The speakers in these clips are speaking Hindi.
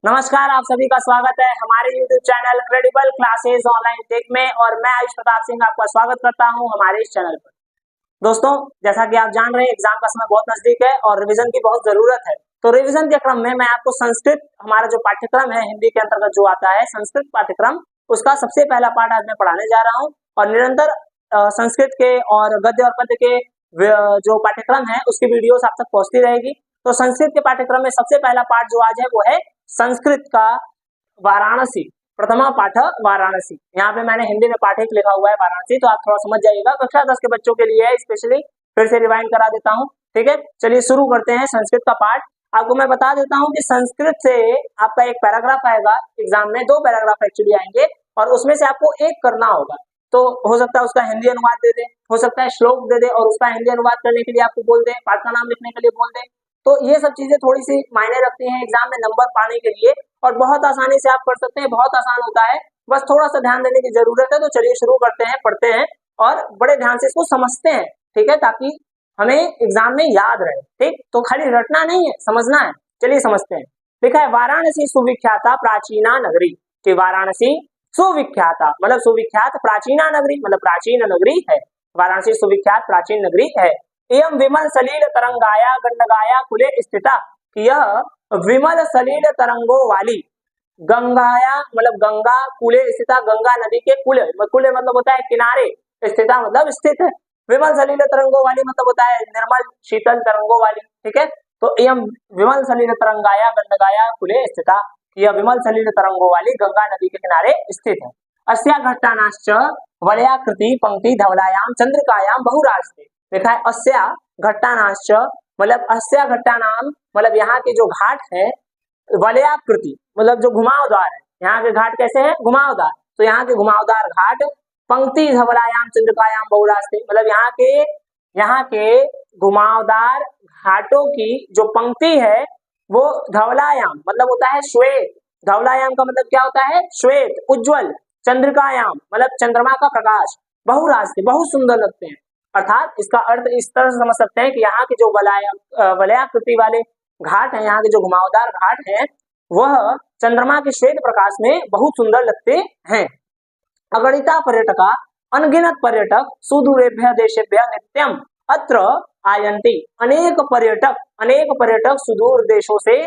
नमस्कार, आप सभी का स्वागत है हमारे YouTube channel credible classes online tech में और मैं आयुष प्रताप सिंह आपका स्वागत करता हूं हमारे इस चैनल पर। दोस्तों, जैसा कि आप जान रहे हैं एग्जाम का समय बहुत नजदीक है और रिवीजन की बहुत जरूरत है। तो रिवीजन के क्रम में मैं आपको संस्कृत, हमारा जो पाठ्यक्रम है हिंदी के अंतर्गत जो आता है संस्कृत पाठ्यक्रम, उसका सबसे पहला पाठ आज मैं पढ़ाने जा रहा हूँ और निरंतर संस्कृत के और गद्य और पद्य के जो पाठ्यक्रम है उसकी वीडियोस आप तक पहुंचती रहेगी। तो संस्कृत के पाठ्यक्रम में सबसे पहला पाठ जो आज है वो है संस्कृत का वाराणसी, प्रथमा पाठ वाराणसी। यहाँ पे मैंने हिंदी में पाठ एक लिखा हुआ है वाराणसी, तो आप थोड़ा समझ जाइएगा। कक्षा 10 के बच्चों के लिए है, स्पेशली फिर से रिवाइंड करा देता हूँ। ठीक है, चलिए शुरू करते हैं संस्कृत का पाठ। आपको मैं बता देता हूँ कि संस्कृत से आपका एक पैराग्राफ आएगा एग्जाम में, 2 पैराग्राफ एक्चुअली आएंगे और उसमें से आपको एक करना होगा। तो हो सकता है उसका हिंदी अनुवाद दे दे, हो सकता है श्लोक दे दे और उसका हिंदी अनुवाद करने के लिए आपको बोल दे, पाठ का नाम लिखने के लिए बोल दे। तो ये सब चीजें थोड़ी सी मायने रखती हैं एग्जाम में नंबर पाने के लिए और बहुत आसानी से आप कर सकते हैं, बहुत आसान होता है, बस थोड़ा सा ध्यान देने की जरूरत है। तो चलिए शुरू करते हैं, पढ़ते हैं और बड़े ध्यान से इसको समझते हैं। ठीक है, ताकि हमें एग्जाम में याद रहे। ठीक, तो खाली रटना नहीं है, समझना है। चलिए समझते हैं। लिखा है वाराणसी सुविख्याता प्राचीना नगरी। कि वाराणसी सुविख्याता मतलब सुविख्यात, प्राचीना नगरी मतलब प्राचीन नगरी है। वाराणसी सुविख्यात प्राचीन नगरी है। एवं विमल सलील तरंगाया गंडगाया कुले स्थिता। यह विमल सलील तरंगों वाली गंगाया मतलब गंगा कुले स्थिता, गंगा नदी के कुले, कुले मतलब होता है किनारे, स्थिता मतलब स्थित है। विमल सलील तरंगों वाली मतलब होता है निर्मल शीतल तरंगों वाली। ठीक है, तो एवं विमल सलील तरंगाया गंडगाया कुले स्थिता, यह विमल सलील तरंगों वाली गंगा नदी के किनारे स्थित है। अस्या घट्टानाश्च वलयाकृति पंक्ति धवलायाम चंद्रिकायाम बहुरास्ते। लिखा है अस्या घट्टानाश्च मतलब अस्या घट्टानाम मतलब यहाँ के जो घाट है, वलयाकृति मतलब जो घुमावदार है, यहाँ के घाट कैसे हैं, घुमावदार। तो यहाँ के घुमावदार घाट, पंक्ति धवलायाम चंद्रिकायाम बहुरास्ते मतलब यहाँ के घुमावदार घाटों की जो पंक्ति है वो धवलायाम मतलब होता है श्वेत। धवलायाम का मतलब क्या होता है, श्वेत, उज्जवल। चंद्रिकायाम मतलब चंद्रमा का प्रकाश, बहुरास्ते बहुत सुंदर लगते हैं। अर्थात इसका अर्थ इस तरह से समझ सकते हैं कि यहाँ के जो वलयाकृति वाले घाट हैं, यहाँ के जो घुमावदार घाट हैं, वह चंद्रमा के श्वेत प्रकाश में बहुत सुंदर लगते हैं। अगणिता पर्यटका अनगिनत पर्यटक सुदूरेभ्य देशेभ्य नित्यम अत्र आयन्ति। अनेक पर्यटक सुदूर देशों से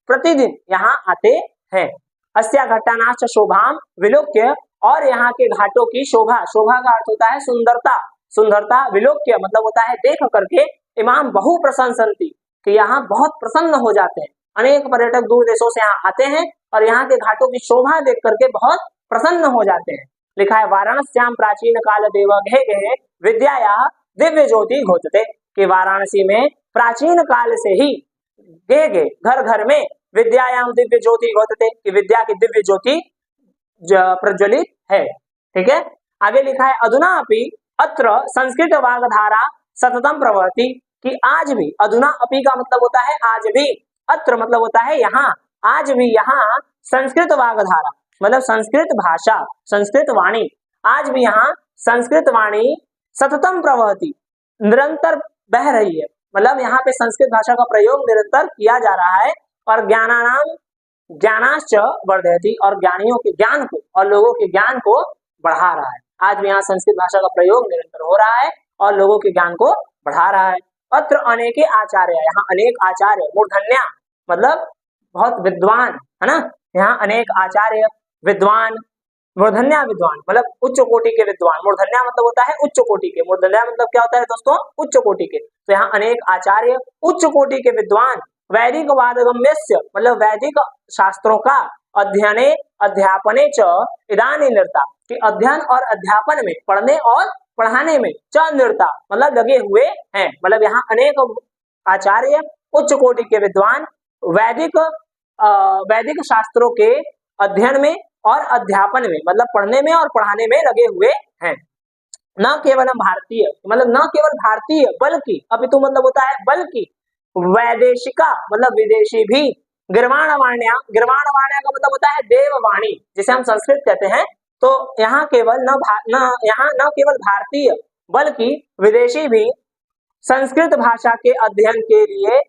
प्रतिदिन यहाँ आते हैं। अस्या घट्टानाश्च शोभाम विलोक्य और यहाँ के घाटों की शोभा, शोभा का अर्थ होता है सुंदरता, सुंदरता विलोक्य मतलब होता है देख करके, इमाम बहु प्रशंसन्ति कि यहाँ बहुत प्रसन्न हो जाते हैं। अनेक पर्यटक दूर देशों से यहाँ आते हैं और यहाँ के घाटों की शोभा देख करके बहुत प्रसन्न हो जाते हैं। लिखा है वाराणस्याम प्राचीन काल देव घे घे विद्याया दिव्य ज्योति घोचते। कि वाराणसी में प्राचीन काल से ही घे घे घर घर में विद्यायाम दिव्य ज्योति घोचते कि विद्या की दिव्य ज्योति प्रज्वलित है। ठीक है, आगे लिखा है अधुना अपि अत्र संस्कृत वाग्धारा सततम प्रवहति। कि आज भी, अधुना अपि का मतलब होता है आज भी, अत्र मतलब होता है यहाँ, आज भी यहाँ संस्कृत वाग्धारा मतलब संस्कृत भाषा, संस्कृत वाणी, आज भी यहाँ संस्कृत वाणी सततम प्रवहति निरंतर बह रही है। मतलब यहाँ पे संस्कृत भाषा का प्रयोग निरंतर किया जा रहा है और ज्ञानानाम ज्ञानाश्च वर्धयति और ज्ञानियों के ज्ञान को और लोगों के ज्ञान को बढ़ा रहा है। आज भी यहाँ संस्कृत भाषा का प्रयोग निरंतर हो रहा है और लोगों के ज्ञान को बढ़ा रहा है। अत्र अनेके आचार्य, यहाँ अनेक आचार्य, मूर्धन्या मतलब बहुत विद्वान है ना, यहाँ अनेक आचार्य विद्वान, मूर्धन्या विद्वान मतलब उच्च कोटि के विद्वान। मूर्धन्या मतलब होता है उच्च कोटि के, मूर्धन्या मतलब क्या होता है दोस्तों, उच्च कोटि के। तो यहाँ अनेक आचार्य उच्च कोटि के विद्वान, वैदिक वादगम्यस्य मतलब वैदिक शास्त्रों का अध्ययने अध्यापने च इदानी निरता कि अध्ययन और अध्यापन में, पढ़ने और पढ़ाने में, च निरता मतलब लगे हुए हैं। मतलब यहाँ अनेक आचार्य उच्च कोटि के विद्वान वैदिक शास्त्रों के अध्ययन में और अध्यापन में मतलब पढ़ने में और पढ़ाने में लगे हुए हैं। न केवल भारतीय मतलब न केवल भारतीय बल्कि, अपितु मतलब होता है बल्कि, वैदेशिका मतलब विदेशी भी, गिर्वाणवाण्या, गिर्वाणवाण्या का मतलब होता है देववाणी जिसे हम संस्कृत कहते हैं। तो यहाँ केवल न केवल भारतीय बल्कि विदेशी भी संस्कृत भाषा के अध्ययन के लिए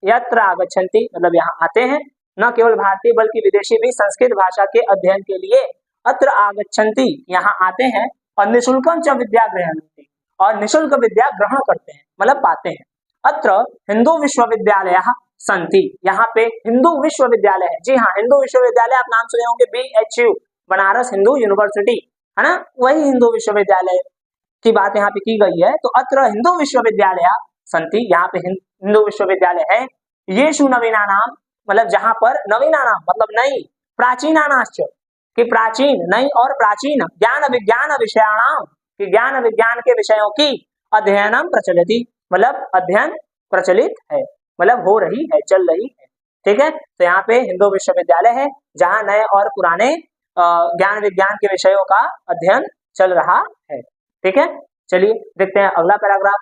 यत्र आगच्छन्ति मतलब यहाँ आते हैं। न केवल भारतीय बल्कि विदेशी भी संस्कृत भाषा के अध्ययन के लिए अत्र आगच्छन्ति, यहाँ आते हैं, और निःशुल्कम च विद्या ग्रहणन्ति, और निःशुल्क विद्या ग्रहण करते हैं, मतलब पाते हैं। अत्र हिंदू विश्वविद्यालयः सन्ति, यहाँ पे हिंदू विश्वविद्यालय है। जी हाँ, हिंदू विश्वविद्यालय आप नाम सुने होंगे, BHU, बनारस हिंदू यूनिवर्सिटी, है ना, वही हिंदू विश्वविद्यालय की बात यहाँ पे की गई है। तो अत्र हिंदू विश्वविद्यालय सन्ति, यहाँ पे हिंदू विश्वविद्यालय है। येषु नवीना नाम, मतलब जहाँ पर नवीना नाम मतलब नई, प्राचीना नाश्च कि प्राचीन, नई और प्राचीन, ज्ञान विज्ञान विषयाणाम कि ज्ञान विज्ञान के विषयों की अध्ययनम प्रचलित, मतलब अध्ययन प्रचलित है, मतलब हो रही है, चल रही है। ठीक है, तो यहाँ पे हिंदू विश्वविद्यालय है जहाँ नए और पुराने ज्ञान विज्ञान के विषयों का अध्ययन चल रहा है। ठीक है, चलिए देखते हैं अगला पैराग्राफ।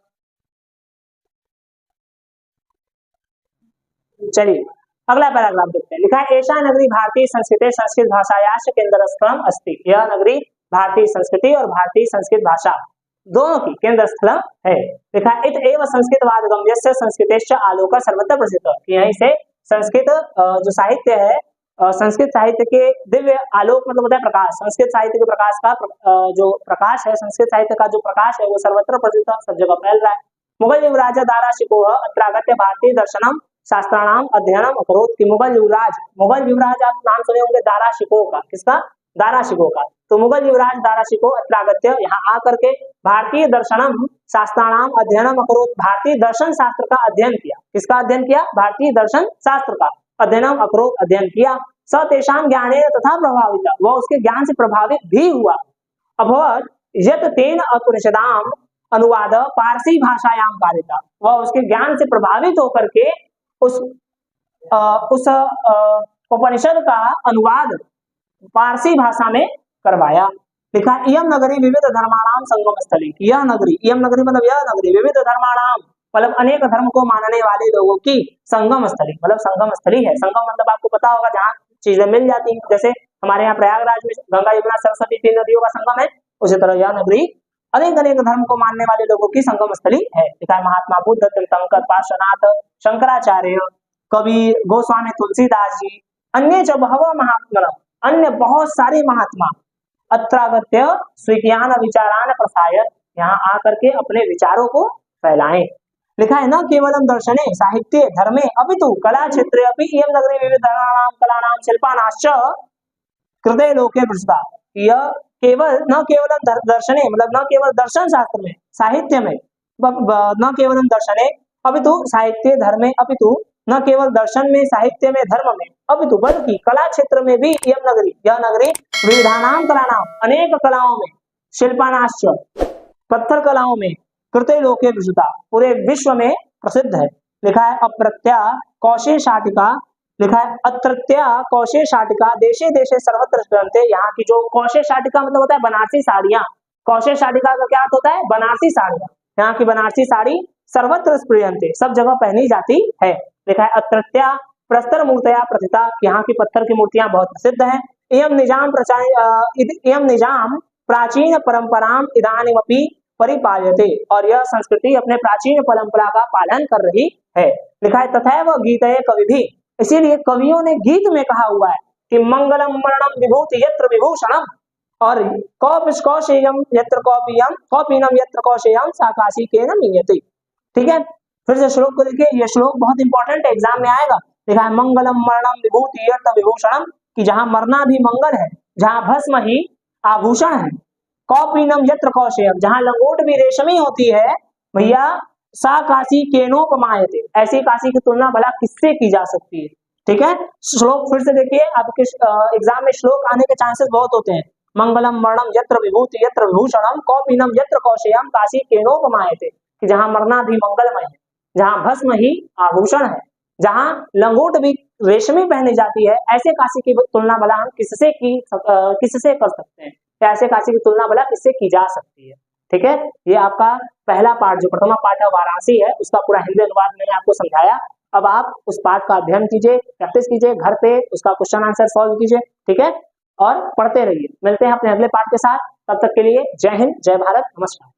चलिए अगला पैराग्राफ देखते हैं। लिखा है एषा नगरी भारतीय संस्कृति संस्कृत भाषायाश्च केंद्रस्थलम अस्ति, यह नगरी भारतीय संस्कृति और भारतीय संस्कृत भाषा दोनों की केंद्र स्थल है। लिखा इत एव संस्कृतवाद गम्यस्य संस्कृतेश्च आलोक सर्वत्र प्रसिद्ध, यहीं से संस्कृत जो साहित्य है, संस्कृत साहित्य के दिव्य आलोक मतलब होता है प्रकाश, संस्कृत साहित्य के प्रकाश का जो प्रकाश है, संस्कृत साहित्य का जो प्रकाश है वो सर्वत्र प्रसिद्ध, सब जगह फैल रहा है। मुगल युवराज दाराशिकोह अत्रागत्य भारतीय दर्शनम शास्त्राणाम अध्ययनम अकरोत्, कि मुगल युवराज आप नाम सुने होंगे दाराशिकोह का, किसका, दाराशिकोह का। तो मुगल युवराज दाराशिकोह अत्रागत्य, यहाँ आकर के भारतीय दर्शनम शास्त्राणाम अध्ययनम अकरोत्, भारतीय दर्शन शास्त्र का अध्ययन किया, किसका अध्ययन किया, भारतीय दर्शन शास्त्र का अध्ययनम अकरोत्, अध्ययन किया। स तेषां ज्ञानेन तथा प्रभावित, वह उसके ज्ञान से प्रभावित भी हुआ। अभवत् यत् तेन उपनिषदाम अनुवाद पारसी भाषायाम कारिता, वह उसके ज्ञान से प्रभावित होकर के उस उपनिषद का अनुवाद पारसी भाषा में करवाया। लिखा इयम नगरी विविध धर्माणाम संगम स्थली, यह नगरी, इयम नगरी मतलब यह नगरी, विविध धर्माणाम मतलब अनेक धर्म को मानने वाले लोगों की संगम स्थली, मतलब संगम स्थली है। संगम मतलब आपको पता होगा जहाँ चीजें मिल जाती हैं, जैसे हमारे यहाँ प्रयागराज में गंगा यमुना सरस्वती 3 नदियों का संगम है, उसी तरह यह नगरी अनेक अनेक धर्म को मानने वाले लोगों की संगम स्थली है। लिखा है महात्मा बुद्ध, तीर्थंकर, पार्श्वनाथ, शंकराचार्य, कबीर, गोस्वामी तुलसीदास जी, अन्य च बहवः महात्मा, अन्य बहुत सारे महात्मा अत्रागत्य स्वीज्ञान विचारान प्रसाय, यहाँ आकर के अपने विचारों को फैलाएं। लिखा है न केवलम दर्शने साहित्य धर्मे अपितु कला क्षेत्रे अपि इयं नगरी विविध धर्माणाम कलानाम शिल्पानाश्च कृते लोके प्रसिद्धा, यह केवल न केवलम दर्शने मतलब न केवल दर्शन शास्त्र में, साहित्य में, न केवलम दर्शने अपितु साहित्य धर्मे अपितु न केवल दर्शन में, साहित्य में, धर्म में, अपितु बल्कि कला क्षेत्र में भी यह नगरी विविधानाम कलानाम अनेक कलाओं में, शिल्पानाश्च पत्थर कलाओं में, कृते लोके प्रसिद्धा पूरे विश्व में प्रसिद्ध है। लिखा है अप्रत्या कौशे शाटिका, लिखा है अत्रत्या कौशे शाटिका देशे देशे सर्वत्र प्रचलन्ते, यहाँ की जो कौशे शाटिका मतलब होता है बनारसी साड़ियाँ, कौशे शाटिका का क्या अर्थ होता है, बनारसी साड़ियाँ, यहाँ की बनारसी साड़ी सर्वत्र प्रचलन्ते सब जगह पहनी जाती है। लिखा है अत्रत्या प्रस्तर मूर्तया प्रथिता, यहाँ की पत्थर की मूर्तियां बहुत प्रसिद्ध हैं। इयम निजाम प्राचीन परंपराम इदानीमपि परिपाल्यते, और यह संस्कृति अपने प्राचीन परंपरा का पालन कर रही है। लिखा है तथैव गीतये कविभिः, इसीलिए कवियों ने गीत में कहा हुआ है कि मंगलम मरणम विभूति यत्र विभूषणम, और कौशेयम यत्र कौपीयम कौपीनम यत्र कौशेयम सा काशी केन मीयते। ठीक है, फिर से श्लोक को देखिए, यह श्लोक बहुत इंपॉर्टेंट है, एग्जाम में आएगा। लिखा है मंगलम मरणम विभूति यत्र विभूषणम, कि जहां मरना भी मंगल है, जहां भस्म ही आभूषण है। कौपीनम यत्र कौशेयम, जहां लंगोट भी रेशमी होती है, भैया सा काशी केनोपमायते, ऐसी काशी की तुलना भला किससे की जा सकती है। ठीक है, श्लोक फिर से देखिए, आपके एग्जाम में श्लोक आने के चांसेस बहुत होते हैं। मंगलम मरणम यत्र विभूति यत्र विभूषणम कौपीनम यत्र कौशेयम काशी केनोपमायते, कि जहां मरना भी मंगलमय है, जहां भस्म ही आभूषण है, जहां लंगोट भी रेशमी पहनी जाती है, ऐसे काशी की तुलना भला हम किससे कर सकते हैं, ऐसे काशी की तुलना भला किससे की जा सकती है। ठीक है, ये आपका पहला पार्ट जो प्रथमा पार्ट है वाराणसी है, उसका पूरा हिंदी अनुवाद मैंने आपको समझाया। अब आप उस पाठ का अध्ययन कीजिए, प्रैक्टिस कीजिए, घर पे उसका क्वेश्चन आंसर सॉल्व कीजिए। ठीक है, और पढ़ते रहिए। मिलते हैं अपने अगले पार्ट के साथ, तब तक के लिए जय हिंद, जय भारत, नमस्कार।